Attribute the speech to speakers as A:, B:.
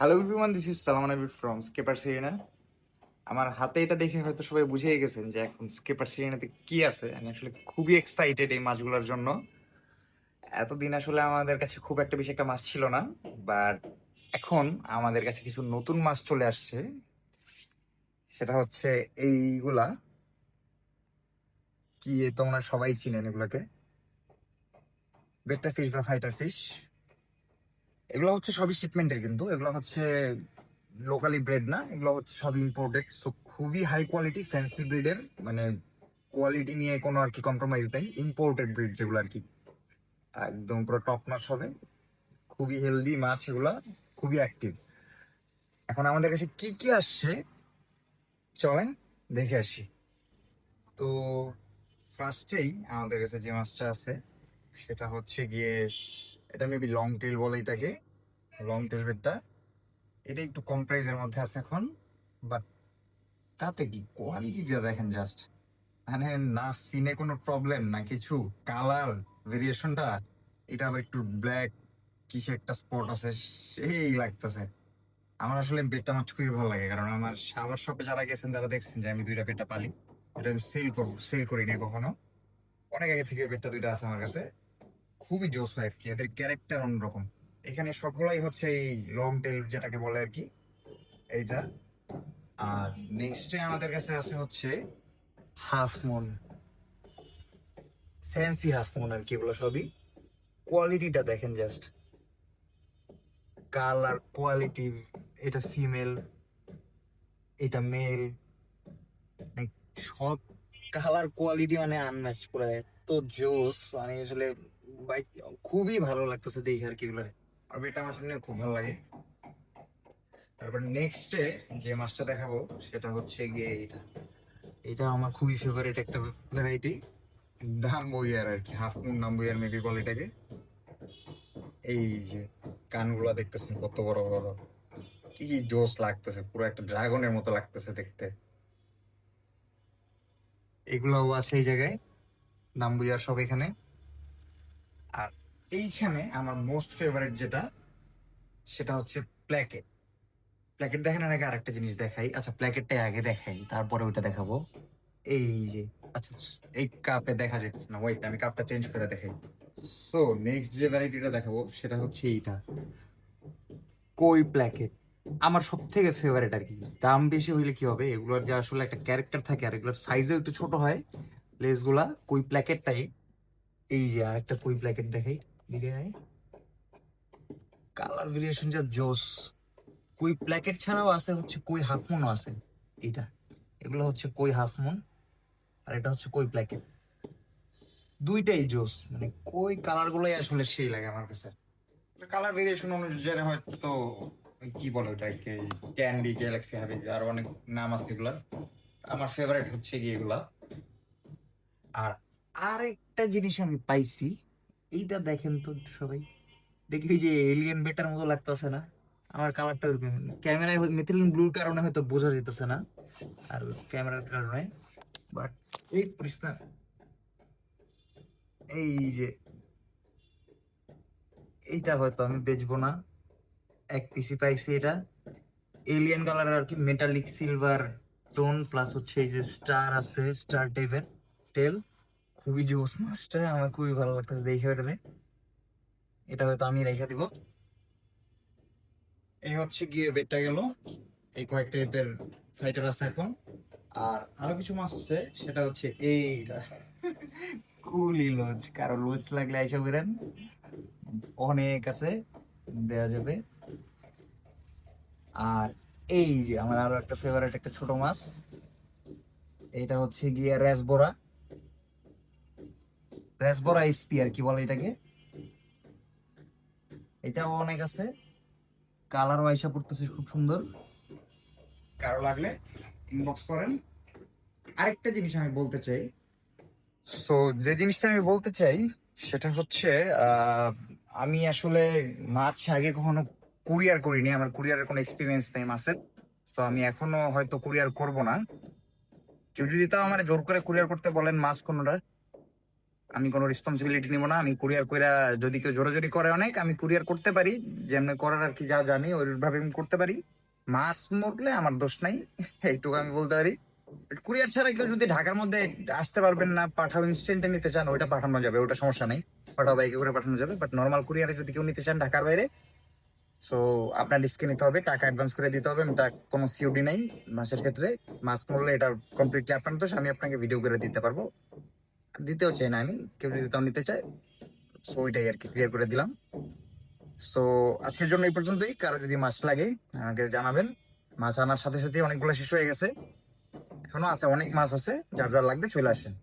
A: Hello everyone, this is Salman Abid from স্কেপার সিরিনা। আমার হাতে এটা দেখে হয়তো সবাই বুঝেই গেছেন যে এখন স্কেপার সিরিনাতে কি আছে। আমি আসলে খুবই এক্সাইটেড এই মাছগুলোর জন্য। এতদিন আসলে আমাদের কাছে খুব একটা বেশি একটা মাছ ছিল না, বাট এখন আমাদের কাছে কিছু নতুন মাছ চলে আসছে। সেটা হচ্ছে এইগুলা কি, তোমরা সবাই চিনেন এগুলাকে, বেট্টা ফিশ বা ফাইটার ফিশ। এগুলো হচ্ছে সবই শিপমেন্টের, কিন্তু এগুলো হচ্ছে লোকালি ব্রেড না, এগুলো হচ্ছে সব ইম্পোর্টেড। সো খুবই হাই কোয়ালিটি ফ্যান্সি ব্রিডের, মানে কোয়ালিটি নিয়ে কোনো আর কি কম্প্রোমাইজ নেই। ইম্পোর্টেড ব্রিড যেগুলো আর কি, একদম পুরো টপ মাছ হবে। খুবই হেলদি মাছ এগুলা, খুবই অ্যাক্টিভ। এখন আমাদের কাছে কি কি আসছে চলেন দেখে আসি। তো ফার্স্টেই আমাদের কাছে যে মাছটা আছে সেটা হচ্ছে গিয়ে, এটা মেবি লং টেল বলে এটাকে, লং টেল বেডটা। এটা একটু কম প্রাইসের মধ্যে আছে এখন, বাট তাতে কি কোয়ালিটিটা দেখেন জাস্ট, মানে না ফিনে কোনো প্রবলেম না কিছু। কালার ভেরিয়েশনটা, এটা আবার একটু ব্ল্যাক কিছু একটা স্পট আছে, সেই লাগতেছে। আমার আসলে বেডটা মাছ খুবই ভালো লাগে, কারণ আমার শাওয়ার শপে যারা গেছেন তারা দেখছেন যে আমি দুইটা বেডটা পালি। এটা আমি সেল করবো, সেল করি না কখনো। অনেক আগে থেকে বেডটা দুইটা আছে আমার কাছে। খুবই জোস হয় আর কি, এদের ক্যারেক্টার অন্যরকম। এখানে সবগুলাই হচ্ছে এই লং টেল যেটাকে বলে আর কি, এইটা। আর নেক্সটে আমাদের কাছে আছে হচ্ছে half moon, fancy half moon আর কি। এগুলো সবই কোয়ালিটিটা দেখেন জাস্ট, কালার কোয়ালিটি। এটা ফিমেল, এটা মেল, সব কালার কোয়ালিটি মানে আনম্যাচ পুরো, এত জোস। আমি আসলে ভাই খুবই ভালো লাগতেছে দেখে আর কি এগুলো। আর এটা আমার আসলে খুব ভালো লাগে। তারপর নেক্সটে যে মাছটা দেখাবো সেটা হচ্ছে গিয়ে এটা। এটা আমার খুবই ফেভারিট একটা ভ্যারাইটি, ডাম্বুইয়ার আর কি, হাফ মুন ডাম্বুইয়ার মেবি বলে এটাকে। এই যে কানগুলা দেখতেছেন কত বড় বড়, কি জোস লাগতেছে, পুরো একটা ড্রাগনের মতো লাগতেছে দেখতে। এগুলাও আছে এই জায়গায়, ডাম্বুইয়ার সব এখানে। আর এইখানে আমার মোস্ট ফেভারিট যেটা, সেটা হচ্ছে প্ল্যাকেট। প্ল্যাকেট দেখেন আগে আরেকটা জিনিস দেখাই, আচ্ছা প্ল্যাকেটটাই আগে দেখাই তারপরে ওইটা দেখাবো। এই যে, আচ্ছা এই কাপে দেখা যাচ্ছে না, ওইটা আমি কাপটা চেঞ্জ করে দেখাই। সো নেক্সট যে ভ্যারাইটিটা দেখাবো সেটা হচ্ছে এইটা, কই প্ল্যাকেট। আমার সব থেকে ফেভারিট আর কি। দাম বেশি হইলে কি হবে, এগুলোর যে আসলে একটা ক্যারেক্টার থাকে, আর এগুলোর সাইজও একটু ছোট হয় লেস গুলা। কই প্ল্যাকেটটাই, এই যে আরেকটা কই প্ল্যাকেট দেখাই, দিকে কালার ভেরিয়েশন যা জোস। কই প্ল্যাকেট ছাড়াও আছে হচ্ছে কই হাফ মুনও আছে এইটা। এগুলো হচ্ছে কই হাফ মুন, আর এটা হচ্ছে কই প্ল্যাকেট। দুইটাই জোস, মানে কই কালার গুলোই আসলে সেই লাগে আমার কাছে। কালার ভেরিয়েশন অনুযায়ী হয়তো ওই কি বলে ওটাকে, ক্যান্ডি, গ্যালাক্সি, হাবি, আর অনেক নাম আছে এগুলার। আমার ফেভারিট হচ্ছে কি এগুলা। আর আরেকটা জিনিস আমি পাইছি, এইটা দেখেন তো সবাই, দেখি যে এলিয়েন বেটার মতো লাগতেছে না? আমার কালারটা ওরকম, ক্যামেরায় মিথিলিন ব্লুর কারণে হয়তো বোঝা যেতেছে না, আর ক্যামেরার কারণে। বাট এই করিস না, এই যে এইটা হয়তো আমি বেচবো না, এক পিসি পাইছি এটা। এলিয়ান কালার আর কি, মেটালিক সিলভার টোন প্লাস হচ্ছে এই যে স্টার আছে, স্টার টাইপের টেল। খুবই জোস মাছটা, আমার খুবই ভালো লাগতেছে দেখে ওটারে। এটা হয়তো আমি রেখে দিব। এই হচ্ছে গিয়ে বেডটা গেল, এই কয়েকটা টাইপের ফাইটার আছে এখন। আর আরো কিছু মাছ আছে, সেটা হচ্ছে এইটা, কুলি লোচ। কারো লোচ লাগলে আইসা করেন, অনেক আছে, দেয়া যাবে। আর এই যে আমার আরো একটা ফেভারিট একটা ছোট মাছ, এটা হচ্ছে গিয়ে রেসবোরা, রেসবোরা এসপি আর কি বলে এটাকে। এটাও অনেক আছে, কালারও আইসা পড়তেছে খুব সুন্দর। কারো লাগলে ইনবক্স করেন। আরেকটা জিনিস আমি বলতে চাই, তো যে জিনিসটা আমি বলতে চাই সেটা হচ্ছে, আহ, আমি আসলে মাছ আগে কখনো কুরিয়ার করিনি, আমার কুরিয়ারের কোনো এক্সপিরিয়েন্স নেই মাছের। তো আমি এখনো হয়তো কুরিয়ার করব না। কেউ যদি তাও আমার জোর করে কুরিয়ার করতে বলেন মাছ কোনোটা, আমি কোনো রেসপন্সিবিলিটি নিব না। আমি কুরিয়ার কইরা যদি কেউ জোরাজোরি করে অনেক, আমি কুরিয়ার করতে পারি, যেমনি করার আর কি যা জানি ওইভাবে আমি করতে পারি। মাছ মরলে আমার দোষ নাই, এইটুকু আমি বলতে পারি। কুরিয়ার ছাড়া কেউ যদি ঢাকার মধ্যে আসতে পারবেন না, পাঠাও ইনস্ট্যান্টে নিতে চান, ওইটা পাঠানো যাবে, ওটা সমস্যা নেই, পাঠাও বাইকে করে পাঠানো যাবে। বাট নর্মাল কুরিয়ারে যদি কেউ নিতে চান ঢাকার বাইরে, সো আপনার রিস্কে নিতে হবে, টাকা অ্যাডভান্স করে দিতে হবে। এটা কোনো সিওডি নাই মাছের ক্ষেত্রে। মাছ মরলে এটা কমপ্লিটলি আপনার দোষ, আমি আপনাকে ভিডিও করে দিতে পারবো, দিতেও চাই না আমি, কেউ যদি তাও নিতে চায়। সো ওইটাই আর কি, ক্লিয়ার করে দিলাম। সো আজকের জন্য এই পর্যন্তই। কারো যদি মাছ লাগে আমাকে জানাবেন। মাছ আনার সাথে সাথে অনেকগুলো শেষ হয়ে গেছে, এখনো আছে, অনেক মাছ আছে, যার যার লাগবে চলে আসেন।